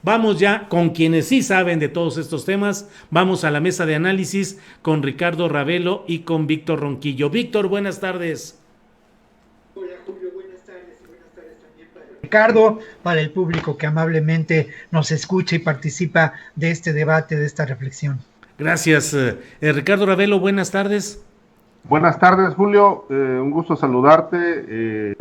Vamos ya con quienes sí saben de todos estos temas. Vamos a la mesa de análisis con Ricardo Ravelo y con Víctor Ronquillo. Víctor, buenas tardes. Hola Julio, buenas tardes y buenas tardes también para Ricardo, para el público que amablemente nos escucha y participa de este debate, de esta reflexión. Gracias. Ricardo Ravelo, buenas tardes. Buenas tardes, Julio. Un gusto saludarte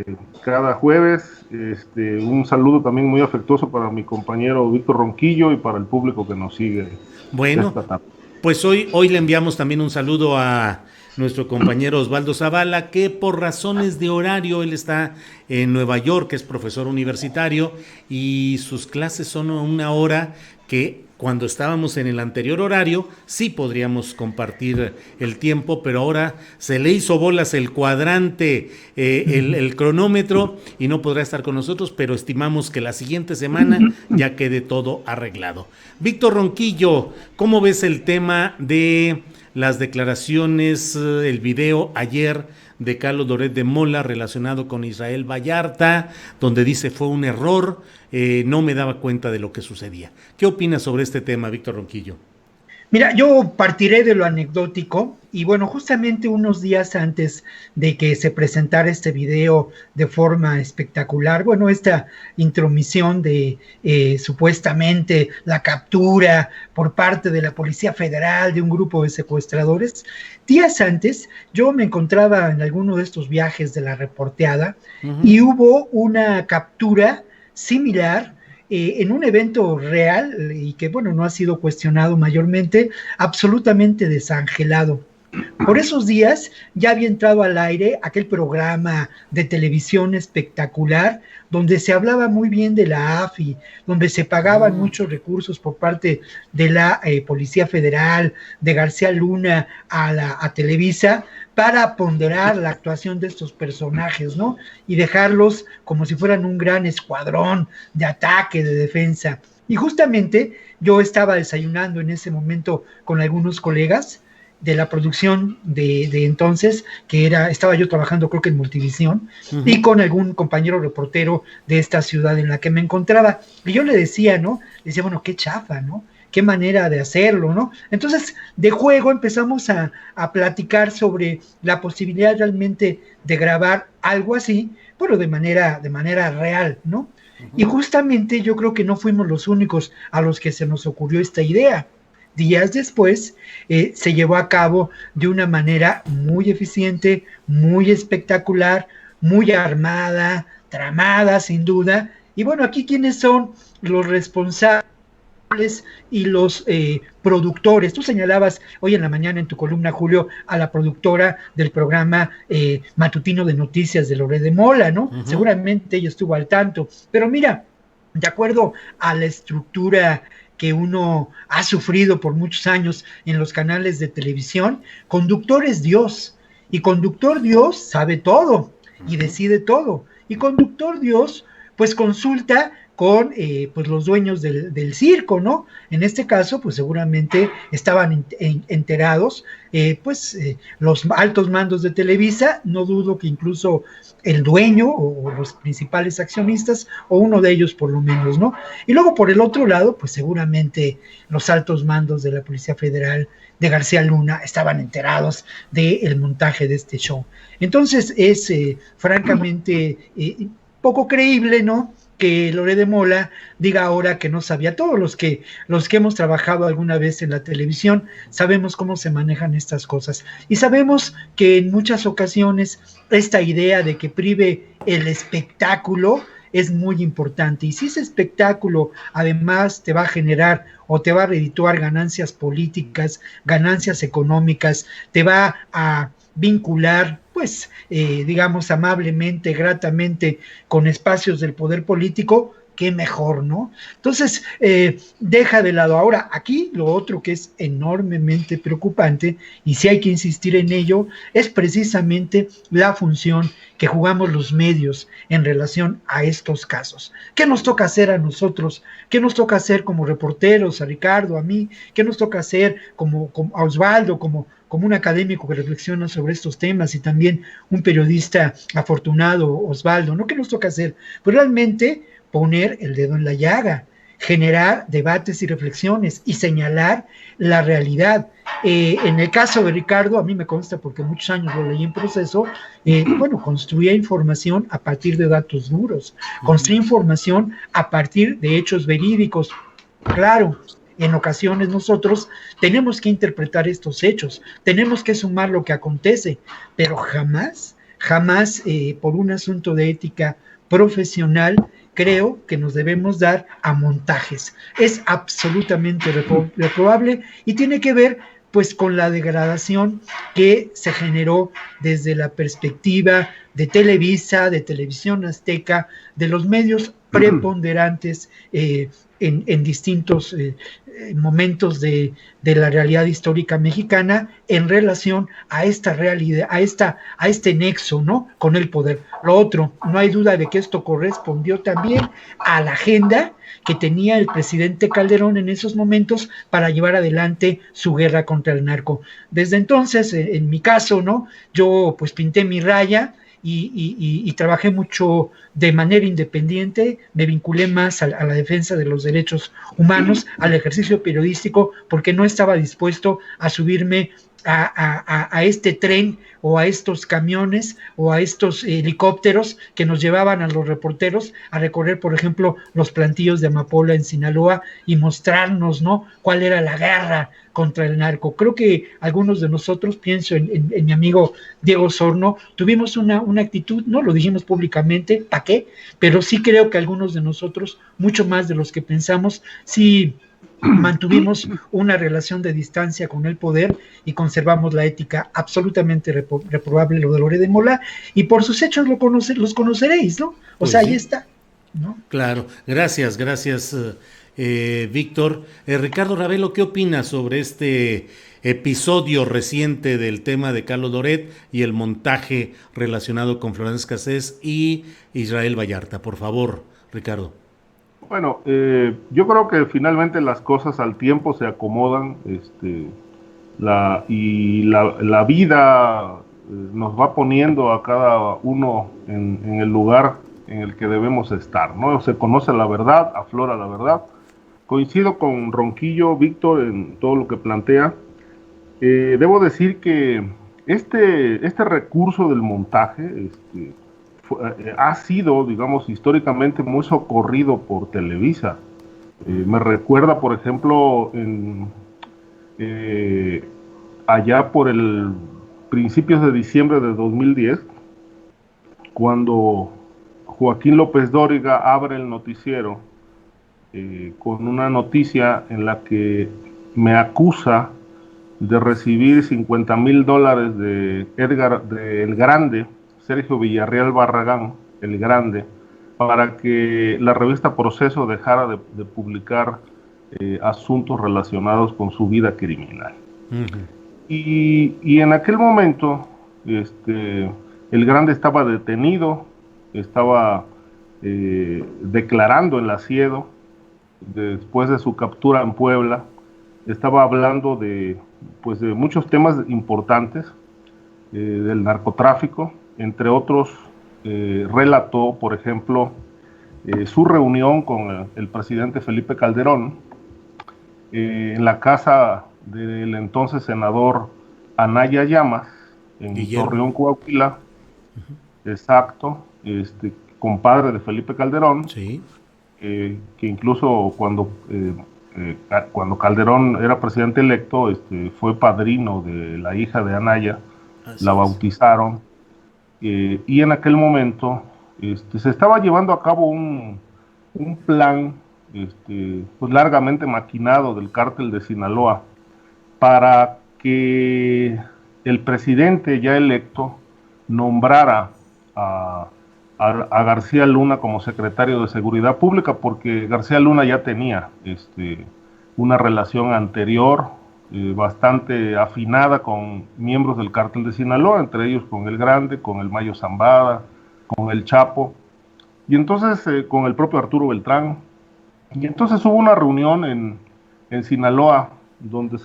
cada jueves. Un saludo también muy afectuoso para mi compañero Víctor Ronquillo y para el público que nos sigue Bueno, esta tarde. pues hoy le enviamos también un saludo a nuestro compañero Osvaldo Zavala, que por razones de horario, él está en Nueva York, es profesor universitario, y sus clases son a una hora que cuando estábamos en el anterior horario sí podríamos compartir el tiempo, pero ahora se le hizo bolas el cuadrante, el cronómetro, y no podrá estar con nosotros, pero estimamos que la siguiente semana ya quede todo arreglado. Víctor Ronquillo, ¿cómo ves el tema de las declaraciones, el video ayer de Carlos Loret de Mola relacionado con Israel Vallarta, donde dice fue un error, no me daba cuenta de lo que sucedía? ¿Qué opinas sobre este tema, Víctor Ronquillo? Mira, yo partiré de lo anecdótico y bueno, justamente unos días antes de que se presentara este video de forma espectacular, bueno, esta intromisión de supuestamente la captura por parte de la Policía Federal de un grupo de secuestradores, días antes yo me encontraba en alguno de estos viajes de la reporteada y hubo una captura similar en un evento real y que, bueno, no ha sido cuestionado mayormente, absolutamente desangelado. Por esos días ya había entrado al aire aquel programa de televisión espectacular donde se hablaba muy bien de la AFI, donde se pagaban muchos recursos por parte de la Policía Federal, de García Luna a Televisa, para ponderar la actuación de estos personajes, ¿no? Y dejarlos como si fueran un gran escuadrón de ataque, de defensa. Y justamente yo estaba desayunando en ese momento con algunos colegas de la producción de entonces, estaba yo trabajando creo que en Multivisión, y con algún compañero reportero de esta ciudad en la que me encontraba. Y yo le decía, ¿no? Le decía, bueno, qué chafa, ¿no? Qué manera de hacerlo, ¿no? Entonces, de juego empezamos a platicar sobre la posibilidad realmente de grabar algo así, pero de manera real, ¿no? Y justamente yo creo que no fuimos los únicos a los que se nos ocurrió esta idea. Días después se llevó a cabo de una manera muy eficiente, muy espectacular, muy armada, tramada sin duda. Y bueno, aquí quiénes son los responsables y los productores. Tú señalabas hoy en la mañana en tu columna, Julio, a la productora del programa matutino de noticias de Loret de Mola, ¿no? Seguramente ella estuvo al tanto. Pero mira, de acuerdo a la estructura que uno ha sufrido por muchos años en los canales de televisión, conductor es Dios, y conductor Dios sabe todo y decide todo, y conductor Dios pues consulta con pues los dueños del circo, ¿no? En este caso, pues seguramente estaban enterados, los altos mandos de Televisa, no dudo que incluso el dueño o los principales accionistas, o uno de ellos por lo menos, ¿no? Y luego por el otro lado, pues seguramente los altos mandos de la Policía Federal de García Luna estaban enterados del montaje de este show. Entonces es francamente poco creíble, ¿no?, que Loret de Mola diga ahora que no sabía. Todos los que hemos trabajado alguna vez en la televisión sabemos cómo se manejan estas cosas y sabemos que en muchas ocasiones esta idea de que prive el espectáculo es muy importante, y si ese espectáculo además te va a generar o te va a redituar ganancias políticas, ganancias económicas, te va a vincular, pues, digamos, amablemente, gratamente, con espacios del poder político, qué mejor, ¿no? Entonces, deja de lado. Ahora, aquí lo otro que es enormemente preocupante, y si hay que insistir en ello, es precisamente la función que jugamos los medios en relación a estos casos. ¿Qué nos toca hacer a nosotros? ¿Qué nos toca hacer como reporteros, a Ricardo, a mí? ¿Qué nos toca hacer como a Osvaldo, como un académico que reflexiona sobre estos temas, y también un periodista afortunado, Osvaldo, ¿no? ¿Qué nos toca hacer? Pues realmente poner el dedo en la llaga generar debates y reflexiones y señalar la realidad. En el caso de Ricardo, a mí me consta porque muchos años lo leí en proceso, bueno, construía información a partir de datos duros, construía información a partir de hechos verídicos. Claro, en ocasiones nosotros tenemos que interpretar estos hechos, tenemos que sumar lo que acontece, pero jamás por un asunto de ética profesional, creo que nos debemos dar a montajes. Es absolutamente reprobable y tiene que ver pues con la degradación que se generó desde la perspectiva de Televisa, de Televisión Azteca, de los medios preponderantes en distintos momentos de la realidad histórica mexicana en relación a esta realidad, a este nexo, ¿no? Con el poder. Lo otro, no hay duda de que esto correspondió también a la agenda que tenía el presidente Calderón en esos momentos para llevar adelante su guerra contra el narco. Desde entonces, en mi caso, ¿no? Yo pues pinté mi raya y trabajé mucho de manera independiente, me vinculé más a la defensa de los derechos humanos, al ejercicio periodístico, porque no estaba dispuesto a subirme a este tren o a estos camiones o a estos helicópteros que nos llevaban a los reporteros a recorrer, por ejemplo, los plantíos de amapola en Sinaloa y mostrarnos, ¿no?, cuál era la guerra contra el narco. Creo que algunos de nosotros, pienso en mi amigo Diego Sorno, tuvimos una actitud, no lo dijimos públicamente, ¿para qué? Pero sí creo que algunos de nosotros, mucho más de los que pensamos, sí mantuvimos una relación de distancia con el poder y conservamos la ética absolutamente reprobable, lo de Loret de Mola, y por sus hechos los conoceréis, ¿no? O Pues sea, sí. ahí está, ¿no? Claro, gracias, Víctor. Ricardo Ravelo, ¿qué opinas sobre este episodio reciente del tema de Carlos Loret y el montaje relacionado con Florence Cassés y Israel Vallarta? Por favor, Ricardo. Bueno, yo creo que finalmente las cosas al tiempo se acomodan, la vida nos va poniendo a cada uno en el lugar en el que debemos estar, ¿no? Se conoce la verdad, aflora la verdad. Coincido con Ronquillo, Víctor, en todo lo que plantea. Debo decir que este recurso del montaje ha sido, digamos, históricamente muy socorrido por Televisa. Me recuerda, por ejemplo, allá por el principios de diciembre de 2010, cuando Joaquín López Dóriga abre el noticiero con una noticia en la que me acusa de recibir $50,000 de El Grande, Sergio Villarreal Barragán, El Grande, para que la revista Proceso dejara de publicar asuntos relacionados con su vida criminal. Uh-huh. Y en aquel momento, El Grande estaba detenido, estaba declarando en la Siedo, después de su captura en Puebla, estaba hablando de muchos temas importantes del narcotráfico, entre otros, relató, por ejemplo, su reunión con el presidente Felipe Calderón en la casa del entonces senador Anaya Llamas, en Torreón, Coahuila. Uh-huh. Exacto, compadre de Felipe Calderón, sí. Que incluso cuando Calderón era presidente electo, fue padrino de la hija de Anaya. Así la bautizaron, y en aquel momento se estaba llevando a cabo un plan pues largamente maquinado del cártel de Sinaloa para que el presidente ya electo nombrara a García Luna como secretario de Seguridad Pública, porque García Luna ya tenía una relación anterior bastante afinada con miembros del cártel de Sinaloa, entre ellos con El Grande, con el Mayo Zambada, con el Chapo, y entonces con el propio Arturo Beltrán. Y entonces hubo una reunión en Sinaloa donde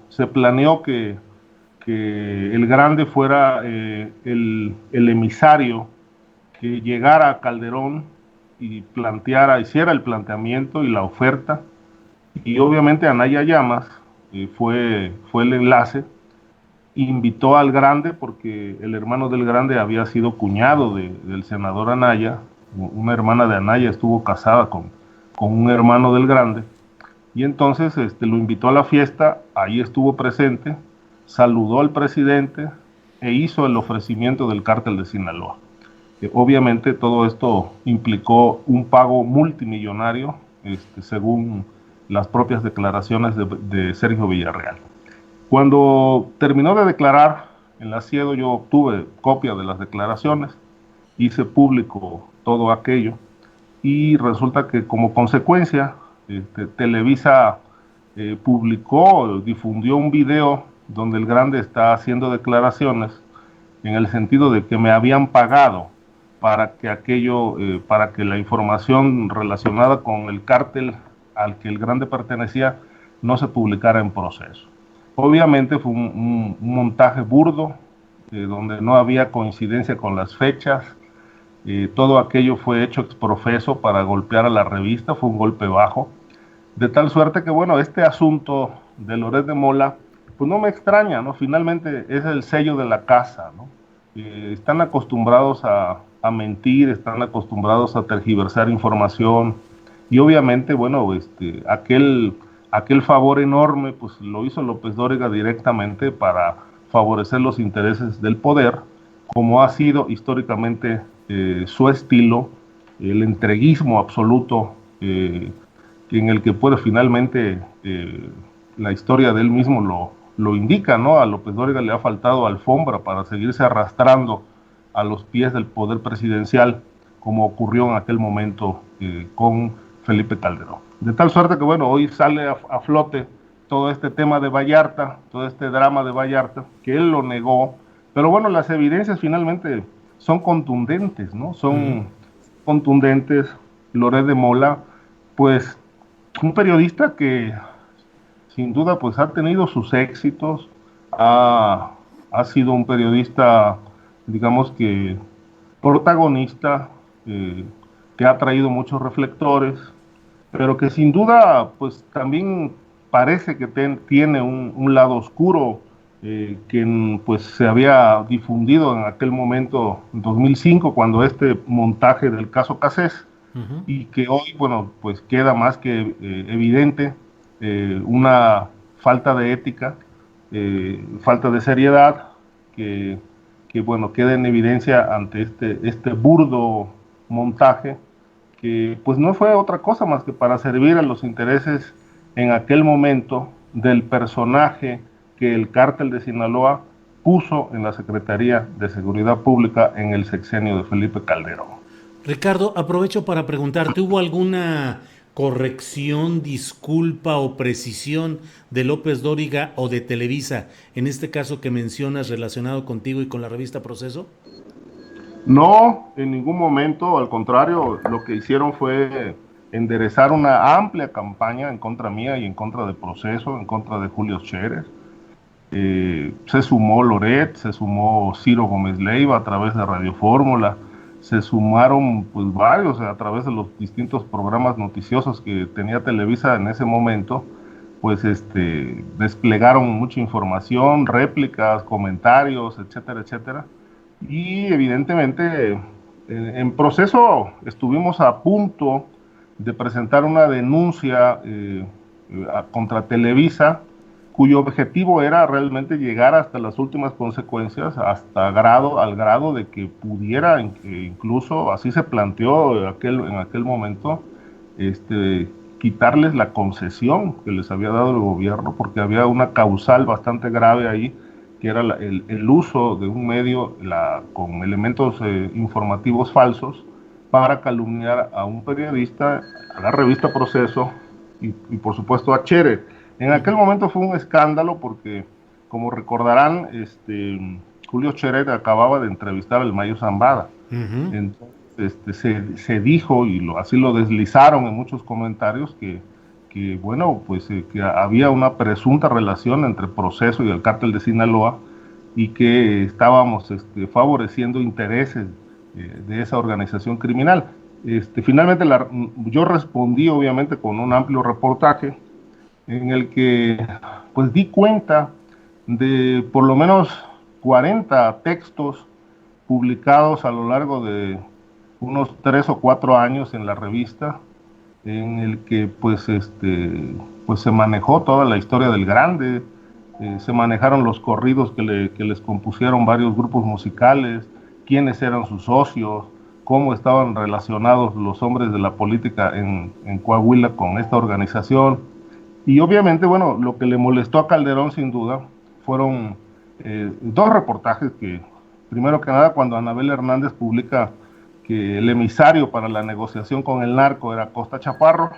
se planeó que El Grande fuera el emisario que llegara a Calderón y hiciera el planteamiento y la oferta. Y obviamente Anaya Llamas fue el enlace, invitó al Grande porque el hermano del Grande había sido cuñado del senador Anaya, una hermana de Anaya estuvo casada con un hermano del Grande, y entonces lo invitó a la fiesta, ahí estuvo presente, saludó al presidente e hizo el ofrecimiento del cártel de Sinaloa. Obviamente todo esto implicó un pago multimillonario, según las propias declaraciones de Sergio Villarreal. Cuando terminó de declarar en la Siedo, yo obtuve copia de las declaraciones, hice público todo aquello, y resulta que como consecuencia, Televisa difundió un video donde el Grande está haciendo declaraciones en el sentido de que me habían pagado para que la información relacionada con el cártel al que el Grande pertenecía no se publicara en Proceso. Obviamente fue un montaje burdo, donde no había coincidencia con las fechas. Todo aquello fue hecho ex profeso para golpear a la revista, fue un golpe bajo, de tal suerte que, bueno, este asunto de Loret de Mola, pues no me extraña, ¿no? Finalmente es el sello de la casa, ¿no? Están acostumbrados a mentir, están acostumbrados a tergiversar información, y obviamente, bueno, aquel favor enorme, pues lo hizo López Dóriga directamente para favorecer los intereses del poder, como ha sido históricamente su estilo, el entreguismo absoluto, en el que puede finalmente, la historia de él mismo lo indica, ¿no? A López Dóriga le ha faltado alfombra para seguirse arrastrando a los pies del poder presidencial, como ocurrió en aquel momento con Felipe Calderón. De tal suerte que, bueno, hoy sale a flote todo este tema de Vallarta, todo este drama de Vallarta, que él lo negó, pero bueno, las evidencias finalmente son contundentes, ¿no? Son contundentes. Loret de Mola, pues, un periodista que sin duda pues ha tenido sus éxitos, ha sido un periodista, digamos que protagonista, que ha traído muchos reflectores, pero que sin duda pues también parece que tiene un lado oscuro, que pues se había difundido en aquel momento, en 2005, cuando este montaje del caso Cassés, y que hoy, bueno, pues queda más que evidente, una falta de ética, falta de seriedad, que bueno, queda en evidencia ante este burdo montaje, que pues no fue otra cosa más que para servir a los intereses en aquel momento del personaje que el cártel de Sinaloa puso en la Secretaría de Seguridad Pública en el sexenio de Felipe Calderón. Ricardo, aprovecho para preguntarte, ¿hubo alguna corrección, disculpa o precisión de López Dóriga o de Televisa, en este caso que mencionas relacionado contigo y con la revista Proceso? No, en ningún momento, al contrario, lo que hicieron fue enderezar una amplia campaña en contra mía y en contra de Proceso, en contra de Julio Scherer. Se sumó Loret, se sumó Ciro Gómez Leiva a través de Radio Fórmula, se sumaron pues varios a través de los distintos programas noticiosos que tenía Televisa en ese momento, pues desplegaron mucha información, réplicas, comentarios, etcétera, etcétera. Y evidentemente en Proceso estuvimos a punto de presentar una denuncia contra Televisa, cuyo objetivo era realmente llegar hasta las últimas consecuencias, al grado de que pudiera, incluso así se planteó en aquel momento, quitarles la concesión que les había dado el gobierno, porque había una causal bastante grave ahí, que era el uso de un medio con elementos informativos falsos para calumniar a un periodista, a la revista Proceso y por supuesto a Scherer. En aquel momento fue un escándalo porque, como recordarán, Julio Scherer acababa de entrevistar al Mayo Zambada. Entonces se dijo, y así lo deslizaron en muchos comentarios, que bueno, pues que había una presunta relación entre Proceso y el cártel de Sinaloa, y que estábamos favoreciendo intereses de esa organización criminal. Finalmente yo respondí obviamente con un amplio reportaje en el que pues di cuenta de por lo menos 40 textos publicados a lo largo de unos 3 o 4 años en la revista, en el que pues se manejó toda la historia del Grande, se manejaron los corridos que les compusieron varios grupos musicales, quiénes eran sus socios, cómo estaban relacionados los hombres de la política en Coahuila con esta organización. Y obviamente, bueno, lo que le molestó a Calderón sin duda fueron 2 reportajes que, primero que nada, cuando Anabel Hernández publica que el emisario para la negociación con el narco era Costa Chaparro,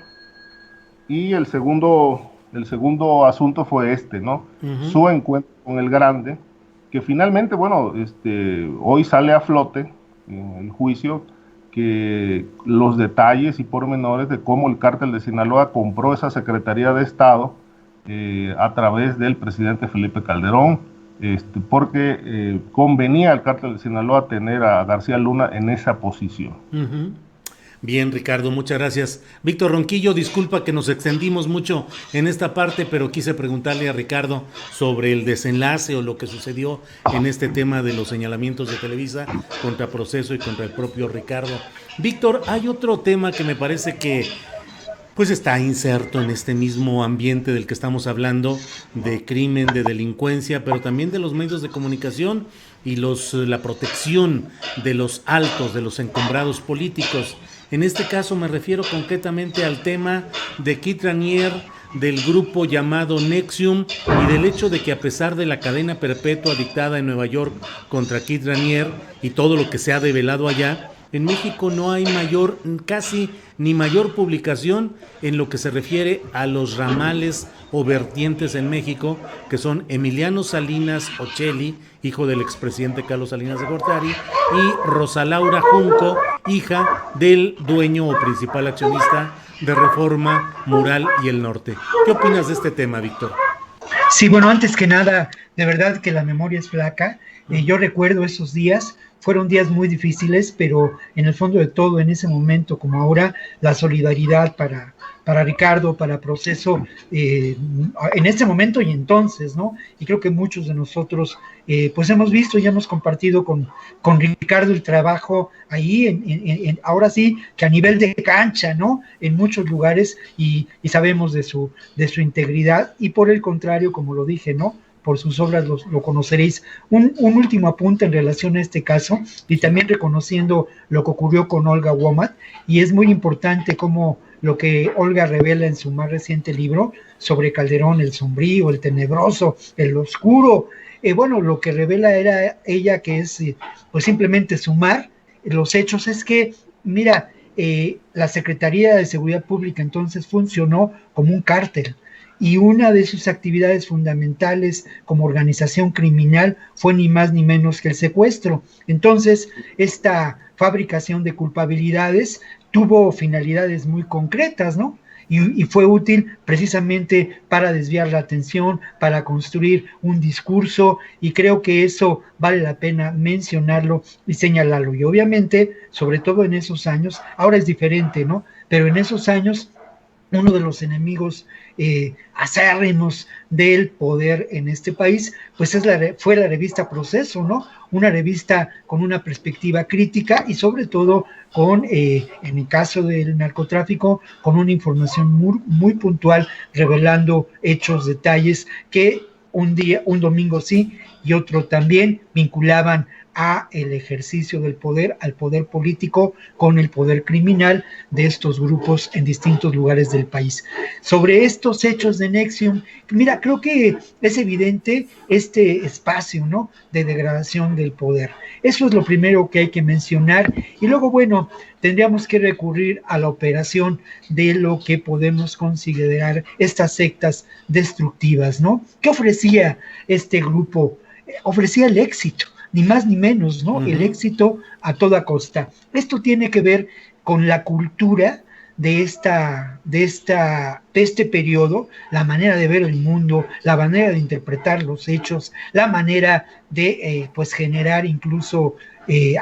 y el segundo asunto fue ¿no? Su encuentro con el Grande, que finalmente, bueno, hoy sale a flote en el juicio que los detalles y pormenores de cómo el cártel de Sinaloa compró esa Secretaría de Estado a través del presidente Felipe Calderón, porque convenía al cártel de Sinaloa tener a García Luna en esa posición. Bien, Ricardo, muchas gracias. Víctor Ronquillo, disculpa que nos extendimos mucho en esta parte, pero quise preguntarle a Ricardo sobre el desenlace o lo que sucedió en este tema de los señalamientos de Televisa contra Proceso y contra el propio Ricardo. Víctor, hay otro tema que me parece que pues está inserto en este mismo ambiente del que estamos hablando, de crimen, de delincuencia, pero también de los medios de comunicación y la protección de los altos, de los encumbrados políticos. En este caso me refiero concretamente al tema de Kit Raniere, del grupo llamado NXIVM y del hecho de que a pesar de la cadena perpetua dictada en Nueva York contra Kit Raniere y todo lo que se ha develado allá, en México no hay casi ni mayor publicación en lo que se refiere a los ramales o vertientes en México, que son Emiliano Salinas Ocelli, hijo del expresidente Carlos Salinas de Gortari, y Rosa Laura Junco, hija del dueño o principal accionista de Reforma, Mural y El Norte. ¿Qué opinas de este tema, Víctor? Sí, bueno, antes que nada, de verdad que la memoria es flaca. Yo recuerdo esos días, fueron días muy difíciles, pero en el fondo de todo, en ese momento como ahora, la solidaridad para Ricardo, para Proceso, en ese momento y entonces, ¿no? Y creo que muchos de nosotros, pues hemos visto y hemos compartido con Ricardo el trabajo ahí, ahora sí, que a nivel de cancha, ¿no? En muchos lugares y sabemos de su integridad y por el contrario, como lo dije, ¿no? Por sus obras lo conoceréis. Un último apunte en relación a este caso y también reconociendo lo que ocurrió con Olga Womat, y es muy importante como lo que Olga revela en su más reciente libro sobre Calderón, el sombrío, el tenebroso, el oscuro. Bueno, lo que revela era ella que es pues simplemente sumar los hechos, es que, mira, la Secretaría de Seguridad Pública entonces funcionó como un cártel, y una de sus actividades fundamentales como organización criminal fue ni más ni menos que el secuestro. Entonces, esta fabricación de culpabilidades tuvo finalidades muy concretas, ¿no? Y fue útil precisamente para desviar la atención, para construir un discurso, y creo que eso vale la pena mencionarlo y señalarlo. Y obviamente, sobre todo en esos años, ahora es diferente, ¿no? Pero en esos años, uno de los enemigos acérrimos del poder en este país, pues fue la revista Proceso, ¿no? Una revista con una perspectiva crítica y sobre todo con, en el caso del narcotráfico, con una información muy puntual, revelando hechos, detalles que un domingo sí y otro también vinculaban a el ejercicio del poder, al poder político con el poder criminal de estos grupos en distintos lugares del país. Sobre estos hechos de NXIVM, mira, creo que es evidente este espacio, ¿no?, de degradación del poder. Eso es lo primero que hay que mencionar, y luego, bueno, tendríamos que recurrir a la operación de lo que podemos considerar estas sectas destructivas, ¿no? ¿Qué ofrecía este grupo? Ofrecía el éxito, ni más ni menos, ¿no? El éxito a toda costa. Esto tiene que ver con la cultura de este periodo, la manera de ver el mundo, la manera de interpretar los hechos, la manera de pues generar incluso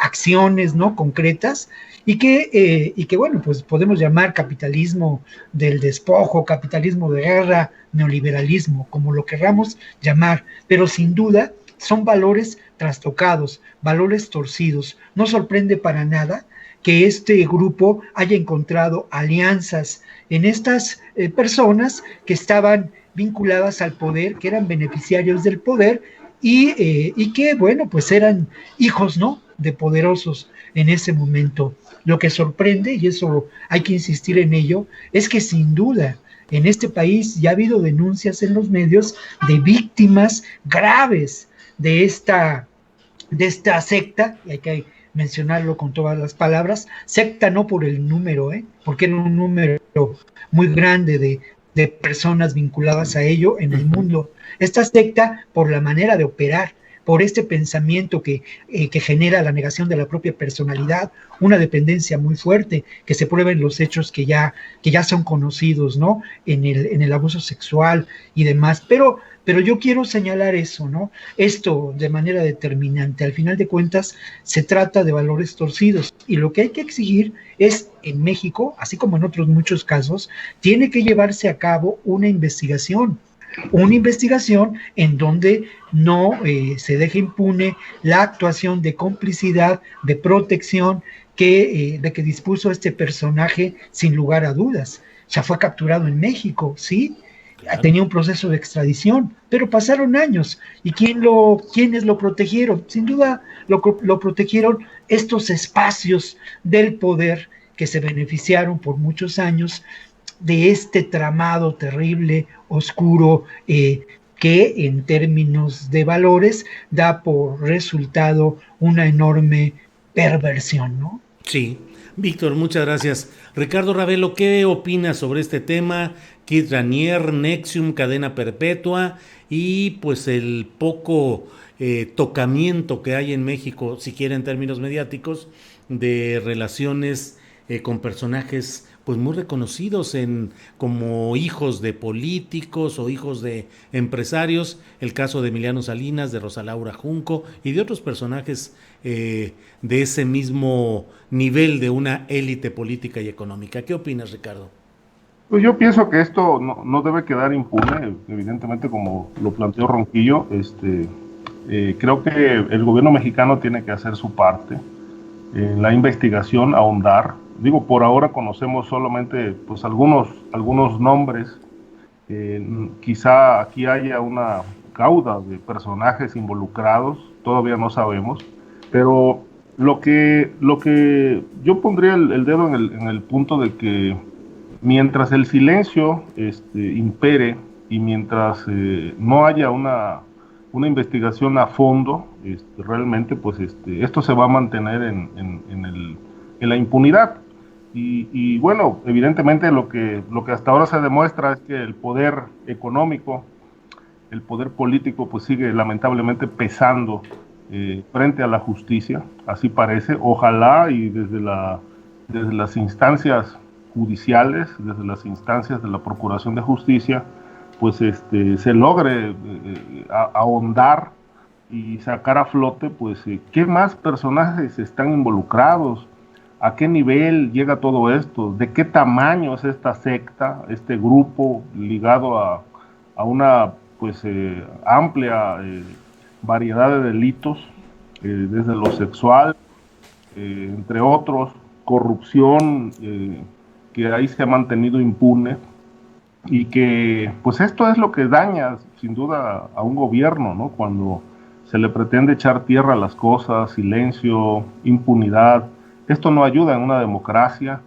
acciones, ¿no?, concretas, y que bueno, pues podemos llamar capitalismo del despojo, capitalismo de guerra, neoliberalismo, como lo querramos llamar, pero sin duda son valores trastocados, valores torcidos. No sorprende para nada que este grupo haya encontrado alianzas en estas personas que estaban vinculadas al poder, que eran beneficiarios del poder y que, bueno, pues eran hijos, ¿no?, de poderosos en ese momento. Lo que sorprende, y eso hay que insistir en ello, es que sin duda en este país ya ha habido denuncias en los medios de víctimas graves de esta secta, y hay que mencionarlo con todas las palabras, secta no por el número, porque era un número muy grande de personas vinculadas a ello en el mundo. Esta secta por la manera de operar, por este pensamiento que genera la negación de la propia personalidad, una dependencia muy fuerte, que se prueba en los hechos que ya son conocidos, ¿no?, en el abuso sexual y demás. Pero yo quiero señalar eso, ¿no? Esto de manera determinante. Al final de cuentas, se trata de valores torcidos. Y lo que hay que exigir es, en México, así como en otros muchos casos, tiene que llevarse a cabo una investigación en donde no se deje impune la actuación de complicidad, de protección de que dispuso este personaje sin lugar a dudas. Ya fue capturado en México, ¿sí? Claro. Tenía un proceso de extradición, pero pasaron años. ¿Y quiénes lo protegieron? Sin duda lo protegieron estos espacios del poder que se beneficiaron por muchos años de este tramado terrible, oscuro, que en términos de valores da por resultado una enorme perversión, ¿no? Sí. Víctor, muchas gracias. Ricardo Ravelo, ¿qué opinas sobre este tema? Keith Raniere, NXIVM, cadena perpetua y pues el poco tocamiento que hay en México, siquiera en términos mediáticos, de relaciones con personajes pues muy reconocidos como hijos de políticos o hijos de empresarios, el caso de Emiliano Salinas, de Rosa Laura Junco y de otros personajes de ese mismo nivel de una élite política y económica. ¿Qué opinas, Ricardo? Pues yo pienso que esto no debe quedar impune, evidentemente, como lo planteó Ronquillo. Creo que el gobierno mexicano tiene que hacer su parte en la investigación, ahondar. Digo, por ahora conocemos solamente pues algunos nombres. Quizá aquí haya una cauda de personajes involucrados, todavía no sabemos, pero lo que yo pondría el dedo en el punto de que mientras el silencio impere y mientras no haya una investigación a fondo, realmente pues esto se va a mantener en la impunidad. Y bueno, evidentemente lo que hasta ahora se demuestra es que el poder económico, el poder político, pues sigue lamentablemente pesando frente a la justicia, así parece. Ojalá y desde las instancias judiciales, desde las instancias de la Procuración de Justicia, pues se logre ahondar y sacar a flote, pues qué más personajes están involucrados, a qué nivel llega todo esto, de qué tamaño es esta secta, este grupo ligado a una pues amplia variedad de delitos, desde lo sexual, entre otros, corrupción, que ahí se ha mantenido impune, y que pues esto es lo que daña sin duda a un gobierno, ¿no? Cuando se le pretende echar tierra a las cosas, silencio, impunidad, esto no ayuda en una democracia.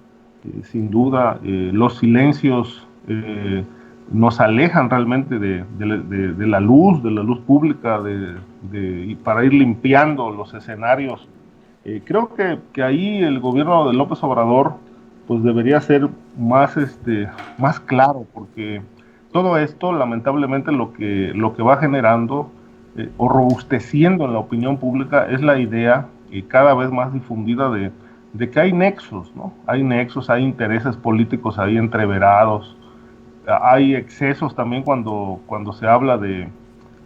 Sin duda los silencios nos alejan realmente de la luz pública, y para ir limpiando los escenarios. Creo que ahí el gobierno de López Obrador pues debería ser más claro, porque todo esto lamentablemente lo que va generando o robusteciendo en la opinión pública es la idea cada vez más difundida de que hay nexos, ¿no? Hay nexos, hay intereses políticos ahí entreverados, hay excesos también cuando se habla de,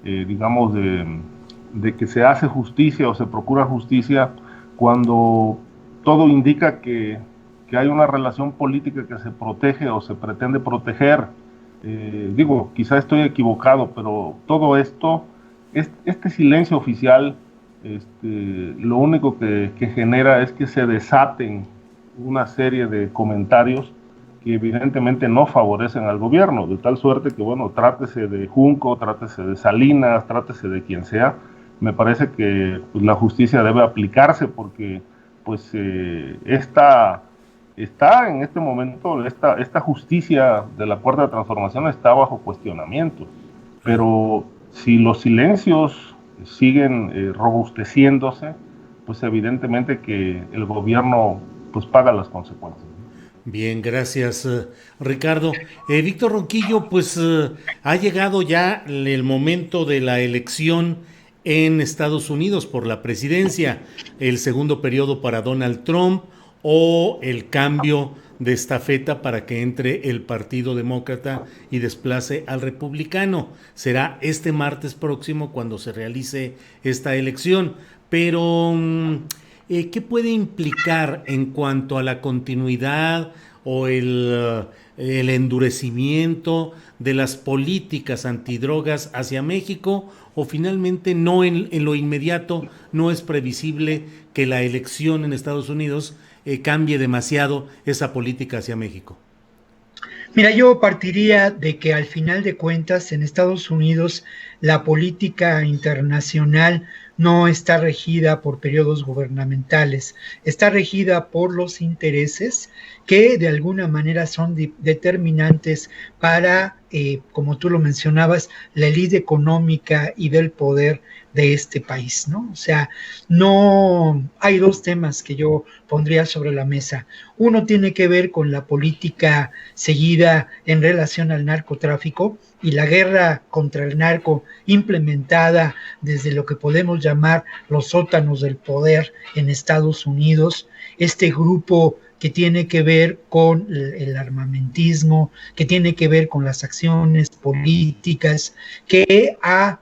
digamos, de que se hace justicia o se procura justicia, cuando todo indica que hay una relación política que se protege o se pretende proteger. Digo, quizá estoy equivocado, pero todo esto, este silencio oficial, lo único que genera es que se desaten una serie de comentarios que evidentemente no favorecen al gobierno, de tal suerte que, bueno, trátese de Junco, trátese de Salinas, trátese de quien sea, me parece que pues, la justicia debe aplicarse porque pues está en este momento, esta justicia de la Cuarta Transformación está bajo cuestionamiento, pero si los silencios siguen robusteciéndose, pues evidentemente que el gobierno pues paga las consecuencias. Bien, gracias, Ricardo. Víctor Ronquillo, pues ha llegado ya el momento de la elección en Estados Unidos por la presidencia, el segundo periodo para Donald Trump o el cambio de estafeta para que entre el Partido Demócrata y desplace al republicano. Será este martes próximo cuando se realice esta elección, pero ¿qué puede implicar en cuanto a la continuidad o el endurecimiento de las políticas antidrogas hacia México? O finalmente no en lo inmediato no es previsible que la elección en Estados Unidos cambie demasiado esa política hacia México. Mira, yo partiría de que al final de cuentas en Estados Unidos la política internacional no está regida por periodos gubernamentales, está regida por los intereses que de alguna manera son determinantes para, como tú lo mencionabas, la élite económica y del poder de este país, ¿no? O sea, no hay dos temas que yo pondría sobre la mesa. Uno tiene que ver con la política seguida en relación al narcotráfico y la guerra contra el narco implementada desde lo que podemos llamar los sótanos del poder en Estados Unidos, este grupo que tiene que ver con el armamentismo, que tiene que ver con las acciones políticas, que ha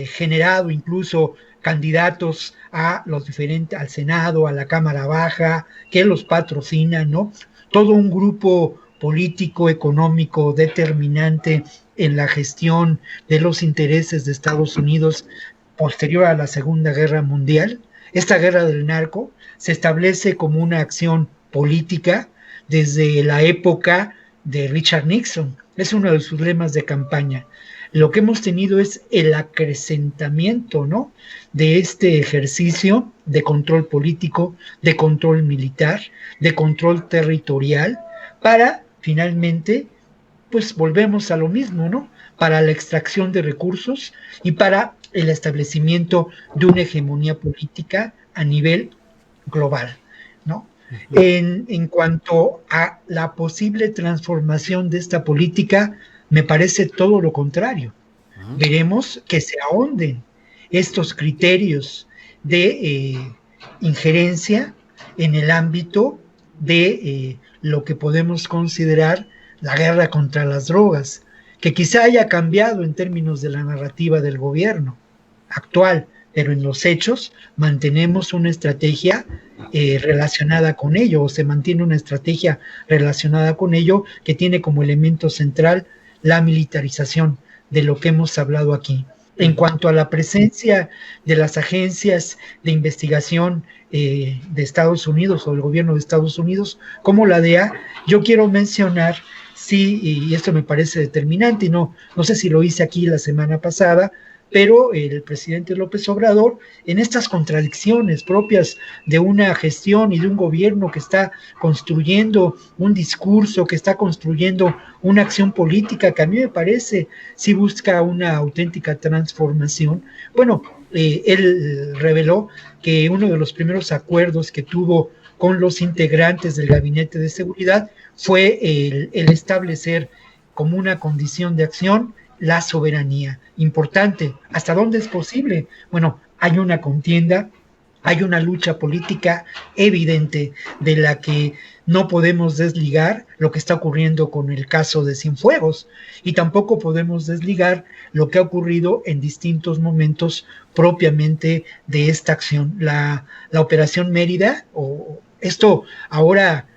generado incluso candidatos a los diferentes, al Senado, a la Cámara Baja, que los patrocinan, ¿no? Todo un grupo político, económico, determinante en la gestión de los intereses de Estados Unidos posterior a la Segunda Guerra Mundial. Esta guerra del narco se establece como una acción política desde la época de Richard Nixon. Es uno de sus lemas de campaña. Lo que hemos tenido es el acrecentamiento, ¿no?, de este ejercicio de control político, de control militar, de control territorial, para finalmente, pues volvemos a lo mismo, ¿no?, para la extracción de recursos y para el establecimiento de una hegemonía política a nivel global, ¿no? En cuanto a la posible transformación de esta política, me parece todo lo contrario. Veremos que se ahonden estos criterios de injerencia en el ámbito de lo que podemos considerar la guerra contra las drogas, que quizá haya cambiado en términos de la narrativa del gobierno actual, pero en los hechos mantenemos una estrategia relacionada con ello, o se mantiene una estrategia relacionada con ello que tiene como elemento central la militarización de lo que hemos hablado aquí. En cuanto a la presencia de las agencias de investigación de Estados Unidos o del gobierno de Estados Unidos, como la DEA, yo quiero mencionar, sí, y esto me parece determinante, y no sé si lo hice aquí la semana pasada, pero el presidente López Obrador, en estas contradicciones propias de una gestión y de un gobierno que está construyendo un discurso, que está construyendo una acción política que a mí me parece sí busca una auténtica transformación. Bueno, él reveló que uno de los primeros acuerdos que tuvo con los integrantes del Gabinete de Seguridad fue el establecer como una condición de acción la soberanía. Importante. ¿Hasta dónde es posible? Bueno, hay una contienda Hay una lucha política evidente de la que no podemos desligar lo que está ocurriendo con el caso de Cienfuegos y tampoco podemos desligar lo que ha ocurrido en distintos momentos propiamente de esta acción. La Operación Mérida, o esto ahora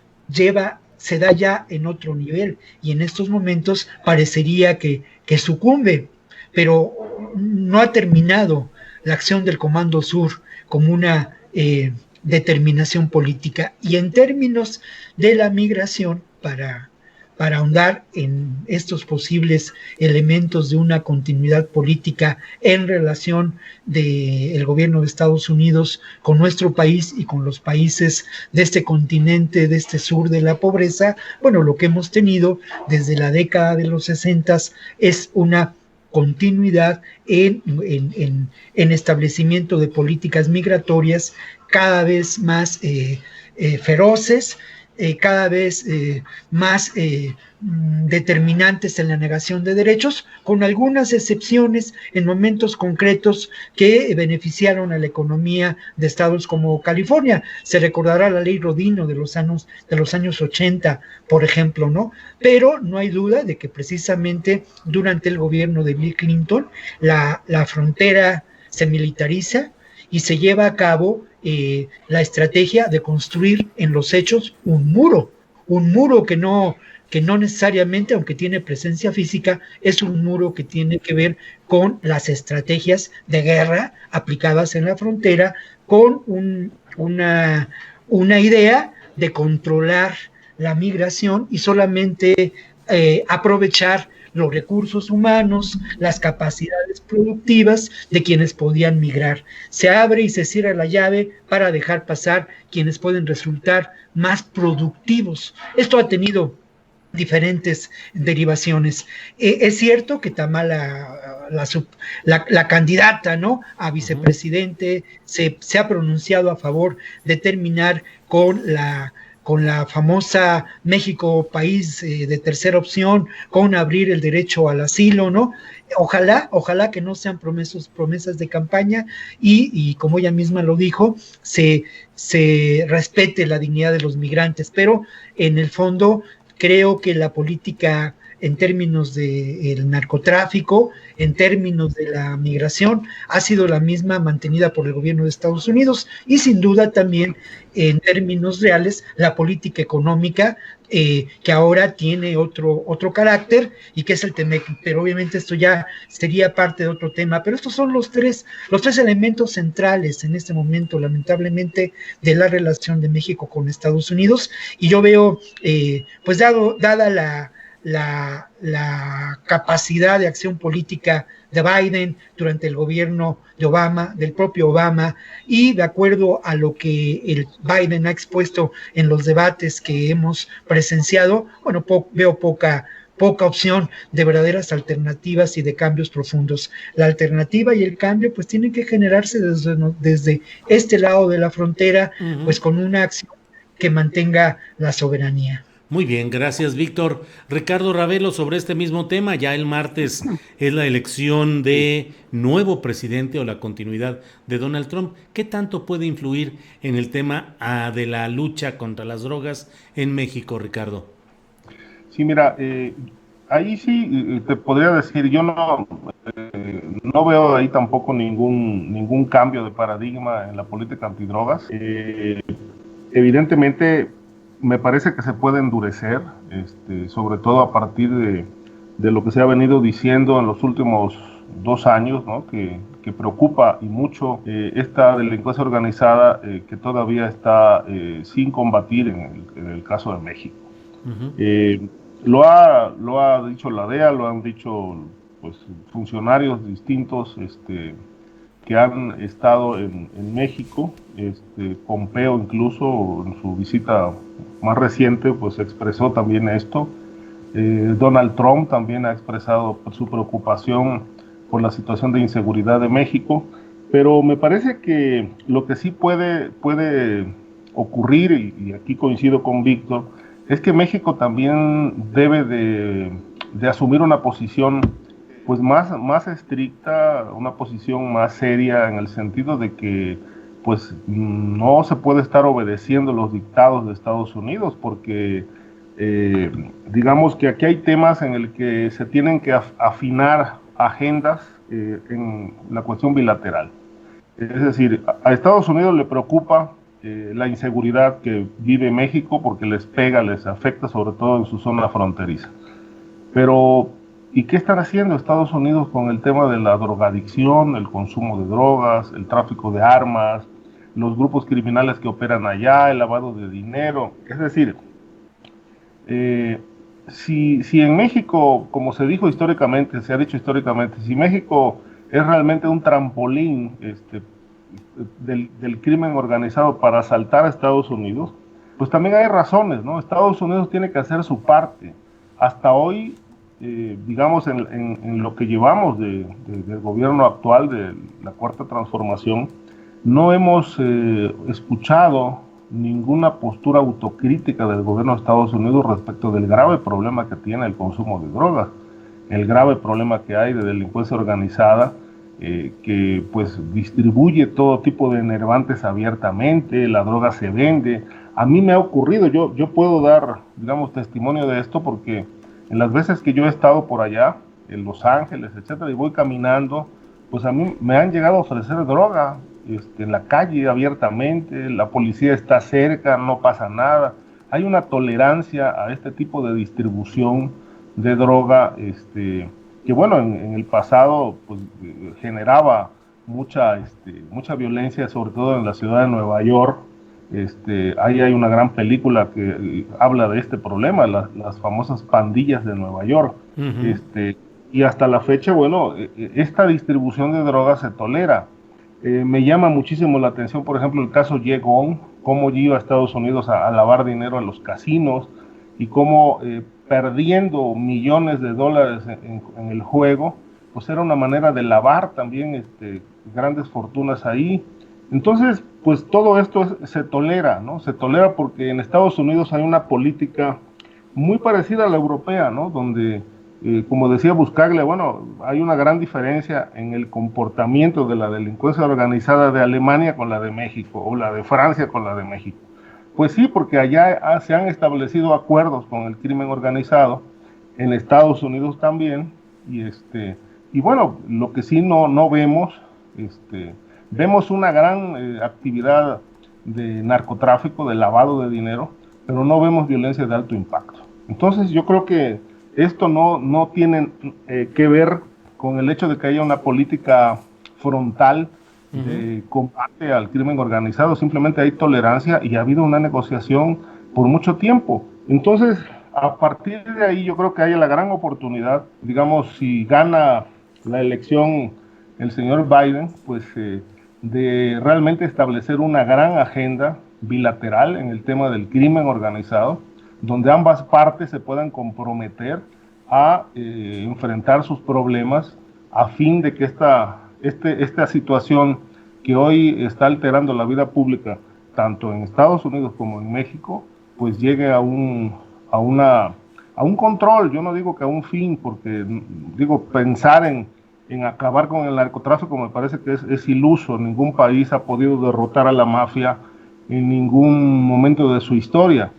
se da ya en otro nivel y en estos momentos parecería que sucumbe, pero no ha terminado la acción del Comando Sur como una determinación política. Y en términos de la migración, para ahondar en estos posibles elementos de una continuidad política en relación del gobierno de Estados Unidos con nuestro país y con los países de este continente, de este sur de la pobreza, bueno, lo que hemos tenido desde la década de los 60 es una continuidad en establecimiento de políticas migratorias cada vez más feroces, cada vez más determinantes en la negación de derechos, con algunas excepciones en momentos concretos que beneficiaron a la economía de estados como California. Se recordará la ley Rodino de los años 80, por ejemplo, ¿no? Pero no hay duda de que precisamente durante el gobierno de Bill Clinton la frontera se militariza y se lleva a cabo la estrategia de construir en los hechos un muro que no necesariamente, aunque tiene presencia física, es un muro que tiene que ver con las estrategias de guerra aplicadas en la frontera, con una idea de controlar la migración y solamente aprovechar los recursos humanos, las capacidades productivas de quienes podían migrar. Se abre y se cierra la llave para dejar pasar quienes pueden resultar más productivos. Esto ha tenido diferentes derivaciones. Es cierto que Tamala, la candidata, ¿no?, a vicepresidente, se ha pronunciado a favor de terminar con la famosa México país de tercera opción, con abrir el derecho al asilo, ¿no? Ojalá que no sean promesas de campaña y como ella misma lo dijo, se respete la dignidad de los migrantes, pero en el fondo creo que la política en términos del narcotráfico, en términos de la migración, ha sido la misma mantenida por el gobierno de Estados Unidos y sin duda también en términos reales la política económica que ahora tiene otro carácter y que es el TEMEC, pero obviamente esto ya sería parte de otro tema, pero estos son los tres elementos centrales en este momento, lamentablemente, de la relación de México con Estados Unidos, y yo veo, pues dada la capacidad de acción política de Biden durante el gobierno de Obama, del propio Obama, y de acuerdo a lo que el Biden ha expuesto en los debates que hemos presenciado, bueno, veo poca opción de verdaderas alternativas y de cambios profundos. La alternativa y el cambio pues tienen que generarse desde este lado de la frontera, pues con una acción que mantenga la soberanía. Muy bien, gracias, Víctor. Ricardo Ravelo, sobre este mismo tema, ya el martes es la elección de nuevo presidente o la continuidad de Donald Trump. ¿Qué tanto puede influir en el tema de la lucha contra las drogas en México, Ricardo? Sí, mira, ahí sí te podría decir, yo no veo ahí tampoco ningún cambio de paradigma en la política antidrogas. Evidentemente, me parece que se puede endurecer, sobre todo a partir de lo que se ha venido diciendo en los últimos 2 años, ¿no?, que preocupa y mucho esta delincuencia organizada que todavía está sin combatir en el caso de México. Lo ha dicho la DEA, lo han dicho pues funcionarios distintos que han estado en México. Pompeo incluso en su visita más reciente pues expresó también esto. Donald Trump también ha expresado su preocupación por la situación de inseguridad de México, pero me parece que lo que sí puede ocurrir, y aquí coincido con Víctor, es que México también debe de asumir una posición pues más estricta, una posición más seria, en el sentido de que pues no se puede estar obedeciendo los dictados de Estados Unidos, porque digamos que aquí hay temas en el que se tienen que afinar agendas en la cuestión bilateral. Es decir, a Estados Unidos le preocupa la inseguridad que vive México porque les pega, les afecta, sobre todo en su zona fronteriza. Pero, ¿y qué están haciendo Estados Unidos con el tema de la drogadicción, el consumo de drogas, el tráfico de armas, los grupos criminales que operan allá, el lavado de dinero? Es decir, si en México, como se dijo históricamente, se ha dicho históricamente, si México es realmente un trampolín del crimen organizado para asaltar a Estados Unidos, pues también hay razones, ¿no? Estados Unidos tiene que hacer su parte. Hasta hoy, digamos, en lo que llevamos del gobierno actual, de la Cuarta Transformación, no hemos escuchado ninguna postura autocrítica del gobierno de Estados Unidos respecto del grave problema que tiene el consumo de drogas, el grave problema que hay de delincuencia organizada, que pues distribuye todo tipo de enervantes abiertamente, la droga se vende. A mí me ha ocurrido, yo puedo dar, digamos, testimonio de esto, porque en las veces que yo he estado por allá, en Los Ángeles, etcétera, y voy caminando, pues a mí me han llegado a ofrecer droga en la calle abiertamente, la policía está cerca, no pasa nada. Hay una tolerancia a este tipo de distribución de droga, que bueno, en el pasado pues generaba mucha violencia, sobre todo en la ciudad de Nueva York. Ahí hay una gran película que habla de este problema, las famosas pandillas de Nueva York. Uh-huh. Y hasta la fecha, bueno, esta distribución de drogas se tolera. Me llama muchísimo la atención, por ejemplo, el caso Ye Gong, cómo iba a Estados Unidos a lavar dinero a los casinos y cómo perdiendo millones de dólares en el juego, pues era una manera de lavar también grandes fortunas ahí. Entonces, pues todo esto se tolera, ¿no? Se tolera porque en Estados Unidos hay una política muy parecida a la europea, ¿no? Donde, como decía Buscaglia, bueno, hay una gran diferencia en el comportamiento de la delincuencia organizada de Alemania con la de México, o la de Francia con la de México. Pues sí, porque allá se han establecido acuerdos con el crimen organizado, en Estados Unidos también, y bueno, lo que sí no vemos, vemos una gran actividad de narcotráfico, de lavado de dinero, pero no vemos violencia de alto impacto. Entonces yo creo que esto no tiene que ver con el hecho de que haya una política frontal de combate al crimen organizado, simplemente hay tolerancia y ha habido una negociación por mucho tiempo. Entonces, a partir de ahí yo creo que hay la gran oportunidad, digamos, si gana la elección el señor Biden, pues de realmente establecer una gran agenda bilateral en el tema del crimen organizado, donde ambas partes se puedan comprometer a enfrentar sus problemas a fin de que esta situación que hoy está alterando la vida pública, tanto en Estados Unidos como en México, pues llegue a un control. Yo no digo que a un fin, porque digo, pensar en acabar con el narcotráfico me parece que es iluso. Ningún país ha podido derrotar a la mafia en ningún momento de su historia,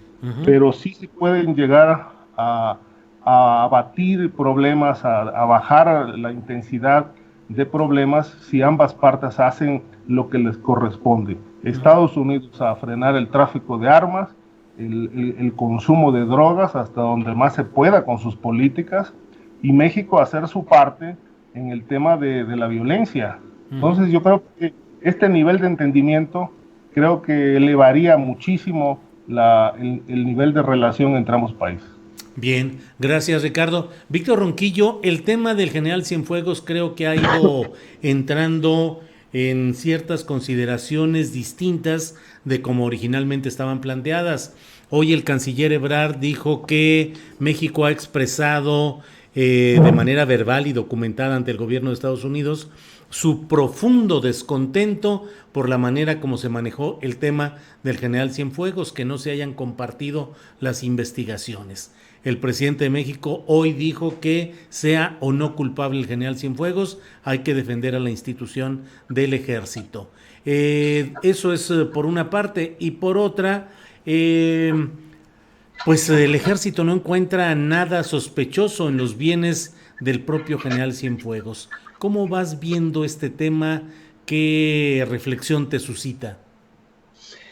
pero sí se pueden llegar a abatir problemas, a bajar la intensidad de problemas si ambas partes hacen lo que les corresponde. Estados Unidos a frenar el tráfico de armas, el consumo de drogas hasta donde más se pueda con sus políticas, y México a hacer su parte en el tema de la violencia. Entonces yo creo que este nivel de entendimiento creo que elevaría muchísimo el nivel de relación entre ambos países. Bien, gracias Ricardo. Víctor Ronquillo, el tema del general Cienfuegos creo que ha ido entrando en ciertas consideraciones distintas de como originalmente estaban planteadas. Hoy el canciller Ebrard dijo que México ha expresado de manera verbal y documentada ante el gobierno de Estados Unidos su profundo descontento por la manera como se manejó el tema del general Cienfuegos, que no se hayan compartido las investigaciones. el presidente de México hoy dijo que sea o no culpable el general Cienfuegos, hay que defender a la institución del ejército. Eso es por una parte, y por otra, pues el ejército no encuentra nada sospechoso en los bienes del propio general Cienfuegos. ¿Cómo vas viendo este tema? ¿Qué reflexión te suscita?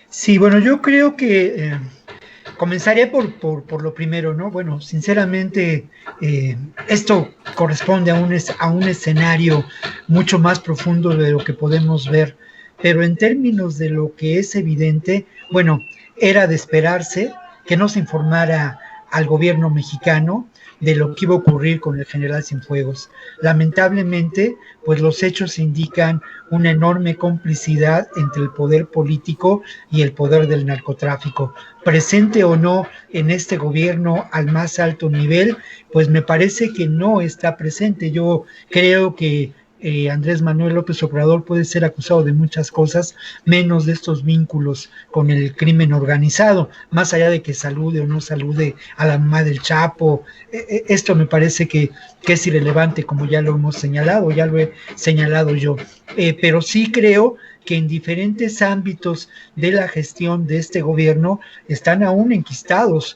Sí, bueno, yo creo que comenzaré por lo primero, ¿no? Bueno, sinceramente, esto corresponde a un escenario mucho más profundo de lo que podemos ver, pero en términos de lo que es evidente, bueno, era de esperarse que no se informara al gobierno mexicano de lo que iba a ocurrir con el general Cienfuegos. Lamentablemente, pues los hechos indican una enorme complicidad entre el poder político y el poder del narcotráfico. Presente o no en este gobierno al más alto nivel, pues me parece que no está presente. Yo creo que Andrés Manuel López Obrador puede ser acusado de muchas cosas, menos de estos vínculos con el crimen organizado, más allá de que salude o no salude a la mamá del Chapo. Esto me parece que es irrelevante, como ya lo hemos señalado, ya lo he señalado yo, pero sí creo que en diferentes ámbitos de la gestión de este gobierno están aún enquistados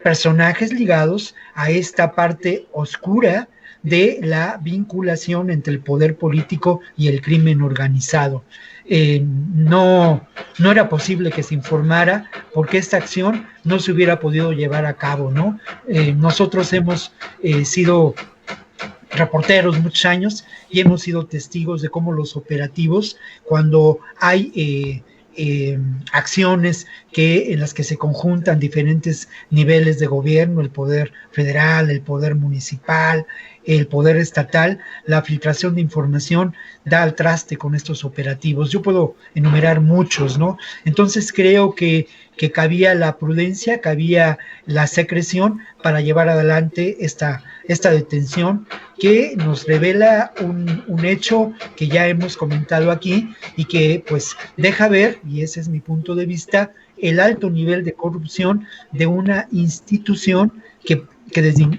personajes ligados a esta parte oscura de la vinculación entre el poder político y el crimen organizado. No era posible que se informara porque esta acción no se hubiera podido llevar a cabo, ¿no? Nosotros hemos sido reporteros muchos años y hemos sido testigos de cómo los operativos, cuando hay acciones en las que se conjuntan diferentes niveles de gobierno, el poder federal, el poder municipal, el poder estatal, la filtración de información da al traste con estos operativos. Yo puedo enumerar muchos, ¿no? Entonces creo que cabía la prudencia, cabía la secreción para llevar adelante esta detención que nos revela un hecho que ya hemos comentado aquí y que pues deja ver, y ese es mi punto de vista, el alto nivel de corrupción de una institución que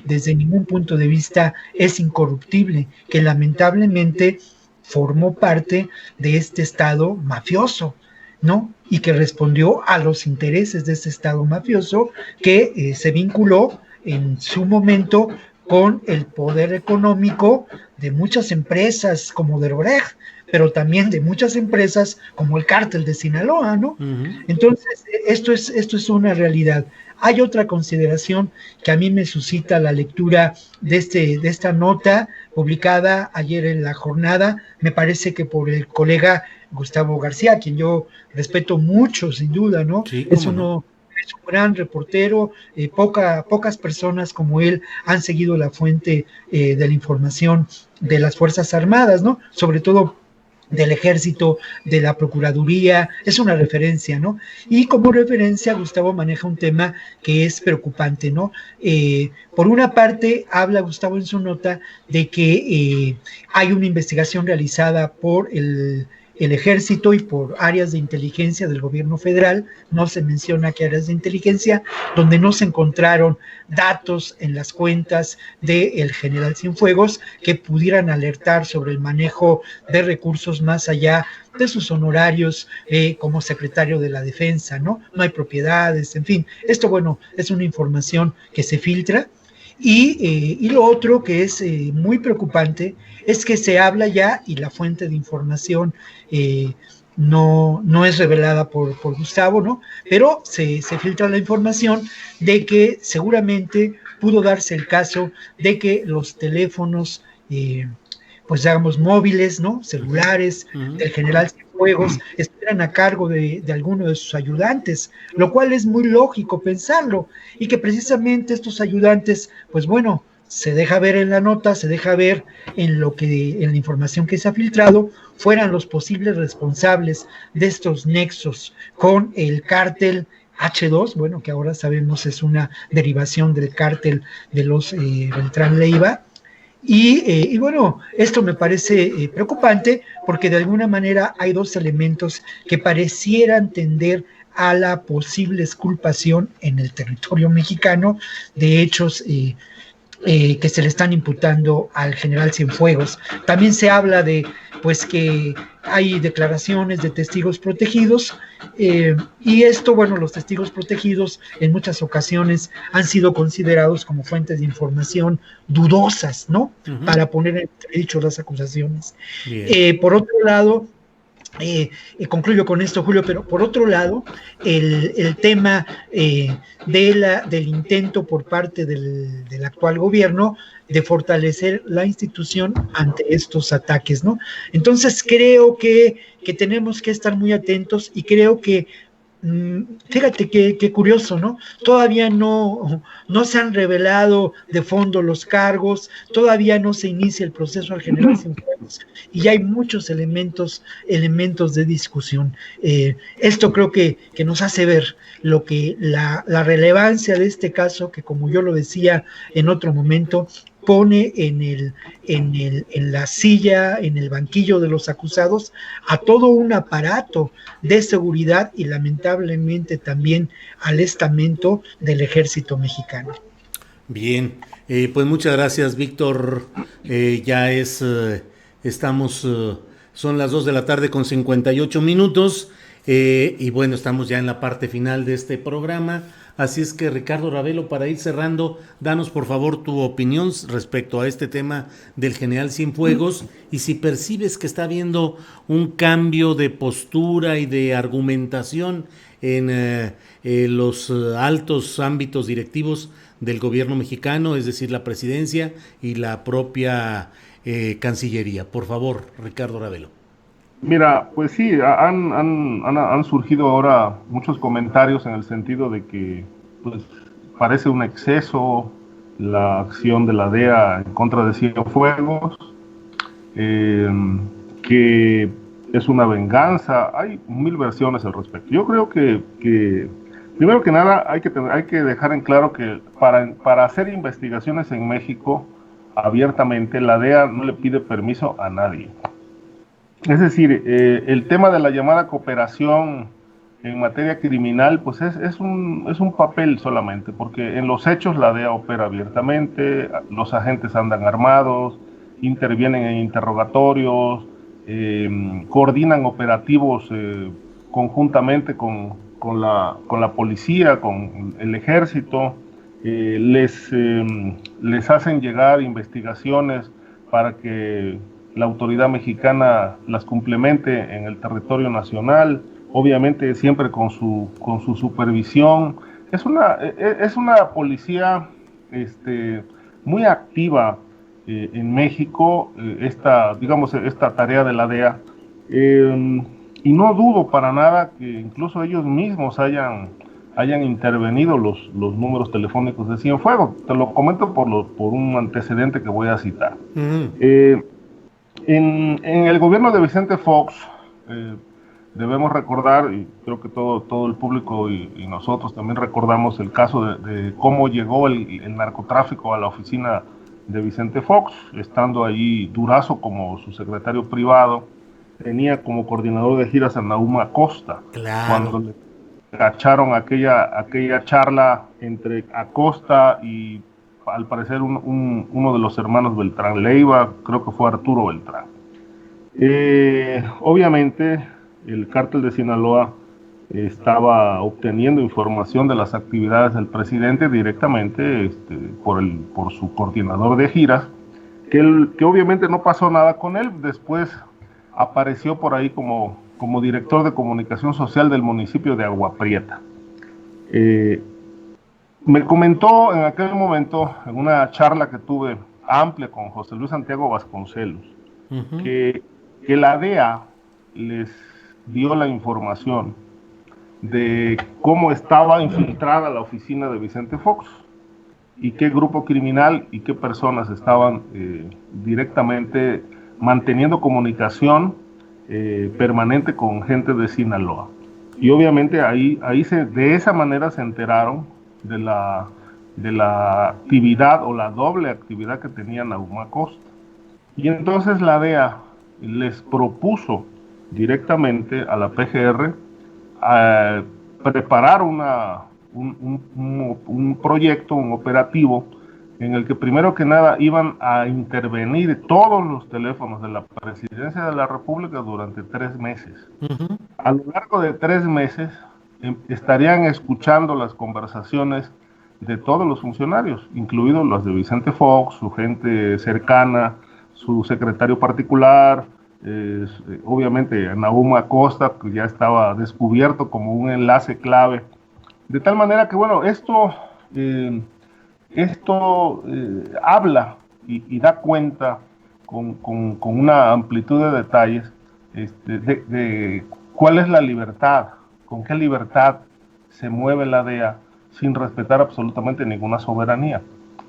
desde ningún punto de vista es incorruptible, que lamentablemente formó parte de este Estado mafioso, ¿no? Y que respondió a los intereses de ese Estado mafioso que se vinculó en su momento con el poder económico de muchas empresas como Odebrecht, pero también de muchas empresas como el cártel de Sinaloa, ¿no? Uh-huh. Entonces, esto es una realidad. Hay otra consideración que a mí me suscita la lectura de esta nota publicada ayer en La Jornada, me parece que por el colega Gustavo García, quien yo respeto mucho, sin duda, ¿no? Sí, es un gran reportero, pocas personas como él han seguido la fuente de la información de las Fuerzas Armadas, ¿no? Sobre todo del Ejército, de la Procuraduría, es una referencia, ¿no? Y como referencia, Gustavo maneja un tema que es preocupante, ¿no? Por una parte, habla Gustavo en su nota de que hay una investigación realizada por el Ejército y por áreas de inteligencia del gobierno federal, no se menciona qué áreas de inteligencia, donde no se encontraron datos en las cuentas del general Cienfuegos que pudieran alertar sobre el manejo de recursos más allá de sus honorarios como secretario de la Defensa, ¿no? No hay propiedades, en fin. Esto, bueno, es una información que se filtra. Y lo otro que es muy preocupante es que se habla ya, y la fuente de información no es revelada por Gustavo, ¿no? Pero se filtra la información de que seguramente pudo darse el caso de que los teléfonos, pues digamos móviles, ¿no? Celulares del general Cienfuegos estuvieran a cargo de alguno de sus ayudantes, lo cual es muy lógico pensarlo, y que precisamente estos ayudantes, pues bueno, se deja ver en la nota, se deja ver en la información que se ha filtrado, fueran los posibles responsables de estos nexos con el cártel H2, bueno, que ahora sabemos es una derivación del cártel de los Beltrán Leiva. Y bueno, esto me parece preocupante porque de alguna manera hay dos elementos que parecieran tender a la posible exculpación en el territorio mexicano de hechos que se le están imputando al general Cienfuegos. También se habla de pues que hay declaraciones de testigos protegidos, y esto, bueno, los testigos protegidos en muchas ocasiones han sido considerados como fuentes de información dudosas, ¿no? Para poner en entredicho las acusaciones. Por otro lado, concluyo con esto, Julio, pero por otro lado, el tema del intento por parte del actual gobierno de fortalecer la institución ante estos ataques, ¿no? Entonces creo que tenemos que estar muy atentos, y creo que fíjate qué curioso, ¿no? Todavía no se han revelado de fondo los cargos, todavía no se inicia el proceso al general Cienfuegos, y ya hay muchos elementos de discusión. Esto creo que nos hace ver lo que la relevancia de este caso, que como yo lo decía en otro momento, pone en la silla, en el banquillo de los acusados, a todo un aparato de seguridad y lamentablemente también al estamento del ejército mexicano. Bien, pues muchas gracias, Víctor. Son las 2 de la tarde con 58 minutos, y bueno, estamos ya en la parte final de este programa. Así es que, Ricardo Ravelo, para ir cerrando, danos por favor tu opinión respecto a este tema del general Cienfuegos, y si percibes que está habiendo un cambio de postura y de argumentación en los altos ámbitos directivos del gobierno mexicano, es decir, la presidencia y la propia Cancillería. Por favor, Ricardo Ravelo. Mira, pues sí, han surgido ahora muchos comentarios en el sentido de que pues, parece un exceso la acción de la DEA en contra de Cienfuegos, que es una venganza. Hay mil versiones al respecto. Yo creo que primero que nada hay que dejar en claro que para hacer investigaciones en México abiertamente, la DEA no le pide permiso a nadie. Es decir, el tema de la llamada cooperación en materia criminal, pues es un papel solamente, porque en los hechos la DEA opera abiertamente, los agentes andan armados, intervienen en interrogatorios, coordinan operativos conjuntamente con la policía, con el ejército, les hacen llegar investigaciones para que la autoridad mexicana las complemente en el territorio nacional, obviamente siempre con su supervisión. Es una policía muy activa en México, esta tarea de la DEA, y no dudo para nada que incluso ellos mismos hayan intervenido los números telefónicos de Cienfuegos. Te lo comento por un antecedente que voy a citar. En el gobierno de Vicente Fox, debemos recordar, y creo que todo el público y nosotros también recordamos el caso de cómo llegó el narcotráfico a la oficina de Vicente Fox, estando allí Durazo como su secretario privado, tenía como coordinador de giras a Nahum Acosta. Claro. Cuando le cacharon aquella charla entre Acosta y al parecer uno de los hermanos Beltrán Leiva, creo que fue Arturo Beltrán. Obviamente el cártel de Sinaloa estaba obteniendo información de las actividades del presidente directamente por su coordinador de giras, que obviamente no pasó nada con él. Después apareció por ahí como director de comunicación social del municipio de Agua Prieta. Me comentó en aquel momento, en una charla que tuve amplia con José Luis Santiago Vasconcelos, que la DEA les dio la información de cómo estaba infiltrada la oficina de Vicente Fox y qué grupo criminal y qué personas estaban directamente manteniendo comunicación permanente con gente de Sinaloa. Y obviamente de esa manera se enteraron de la actividad o la doble actividad que tenía Nahum Acosta. Y entonces la DEA les propuso directamente a la PGR preparar un proyecto, un operativo, en el que primero que nada iban a intervenir todos los teléfonos de la Presidencia de la República durante 3 meses. Uh-huh. A lo largo de 3 meses estarían escuchando las conversaciones de todos los funcionarios, incluidos los de Vicente Fox, su gente cercana, su secretario particular, obviamente Nahum Acosta, que ya estaba descubierto como un enlace clave. De tal manera que, bueno, esto habla y da cuenta con una amplitud de detalles de cuál es la libertad, con qué libertad se mueve la DEA sin respetar absolutamente ninguna soberanía.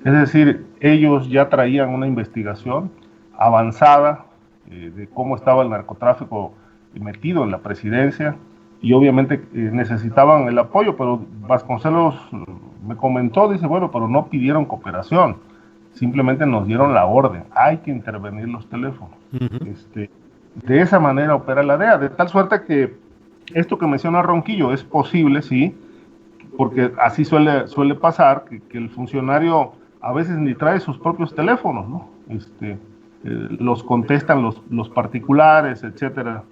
Es decir, ellos ya traían una investigación avanzada de cómo estaba el narcotráfico metido en la presidencia, y obviamente necesitaban el apoyo, pero Vasconcelos me comentó, dice, bueno, pero no pidieron cooperación, simplemente nos dieron la orden, hay que intervenir los teléfonos. Uh-huh. De esa manera opera la DEA, de tal suerte que esto que menciona Ronquillo es posible, sí, porque así suele pasar, que el funcionario a veces ni trae sus propios teléfonos, ¿no? Los contestan los particulares, etcétera.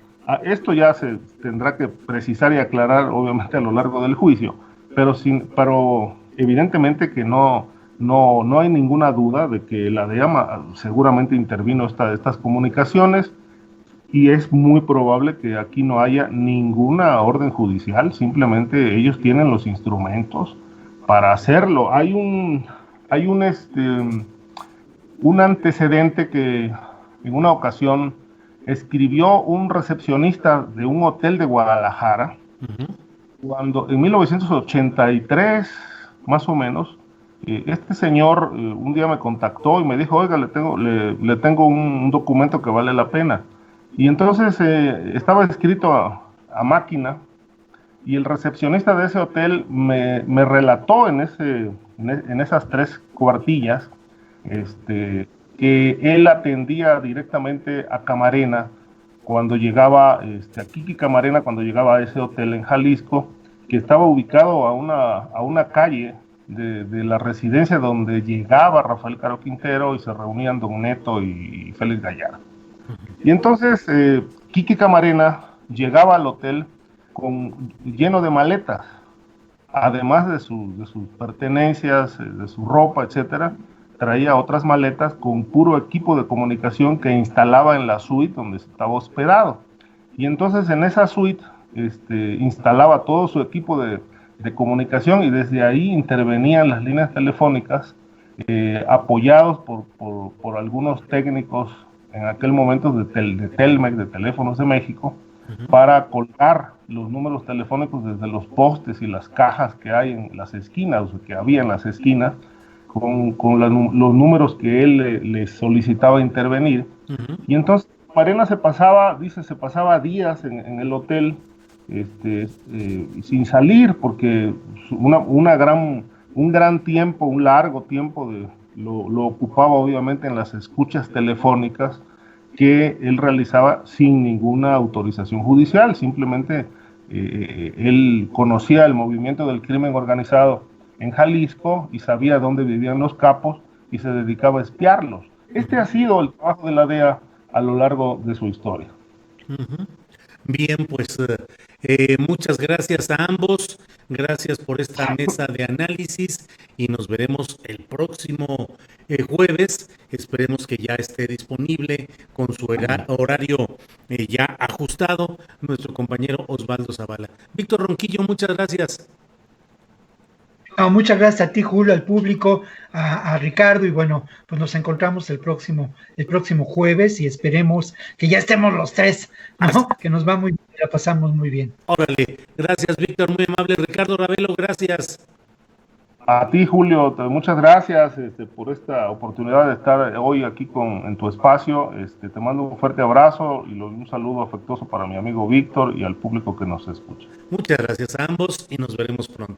Esto ya se tendrá que precisar y aclarar, obviamente, a lo largo del juicio, pero evidentemente que no hay ninguna duda de que la DEA seguramente intervino estas comunicaciones, y es muy probable que aquí no haya ninguna orden judicial, simplemente ellos tienen los instrumentos para hacerlo. Hay un antecedente que en una ocasión escribió un recepcionista de un hotel de Guadalajara, uh-huh, cuando en 1983, más o menos, este señor un día me contactó y me dijo, oiga, le tengo un documento que vale la pena. Y entonces estaba escrito a máquina, y el recepcionista de ese hotel me relató en esas 3 cuartillas que él atendía directamente a Camarena cuando llegaba, a Kiki Camarena cuando llegaba a ese hotel en Jalisco, que estaba ubicado a una calle de la residencia donde llegaba Rafael Caro Quintero y se reunían Don Neto y Félix Gallardo. Y entonces Kiki Camarena llegaba al hotel lleno de maletas, además de sus pertenencias, de su ropa, etcétera. Traía otras maletas con puro equipo de comunicación que instalaba en la suite donde estaba hospedado. Y entonces en esa suite instalaba todo su equipo de comunicación, y desde ahí intervenían las líneas telefónicas, apoyados por algunos técnicos en aquel momento de Telmex, de Teléfonos de México, uh-huh, para colgar los números telefónicos desde los postes y las cajas que hay en las esquinas, o que había en las esquinas, con los números que él le solicitaba intervenir. Uh-huh. Y entonces Marena se pasaba días en el hotel sin salir, porque un largo tiempo lo ocupaba obviamente en las escuchas telefónicas que él realizaba sin ninguna autorización judicial. Simplemente él conocía el movimiento del crimen organizado en Jalisco y sabía dónde vivían los capos y se dedicaba a espiarlos. Ha sido el trabajo de la DEA a lo largo de su historia. Uh-huh. Bien, pues muchas gracias a ambos, gracias por esta mesa de análisis, y nos veremos el próximo jueves. Esperemos que ya esté disponible con su horario ya ajustado nuestro compañero Osvaldo Zavala. Víctor Ronquillo, muchas gracias. No, muchas gracias a ti, Julio, al público, a Ricardo, y bueno, pues nos encontramos el próximo jueves, y esperemos que ya estemos los 3, ¿no? Que nos va muy bien, la pasamos muy bien. Órale, gracias, Víctor, muy amable. Ricardo Ravelo, gracias. A ti, Julio, muchas gracias por esta oportunidad de estar hoy aquí en tu espacio. Te mando un fuerte abrazo y un saludo afectuoso para mi amigo Víctor y al público que nos escucha. Muchas gracias a ambos y nos veremos pronto.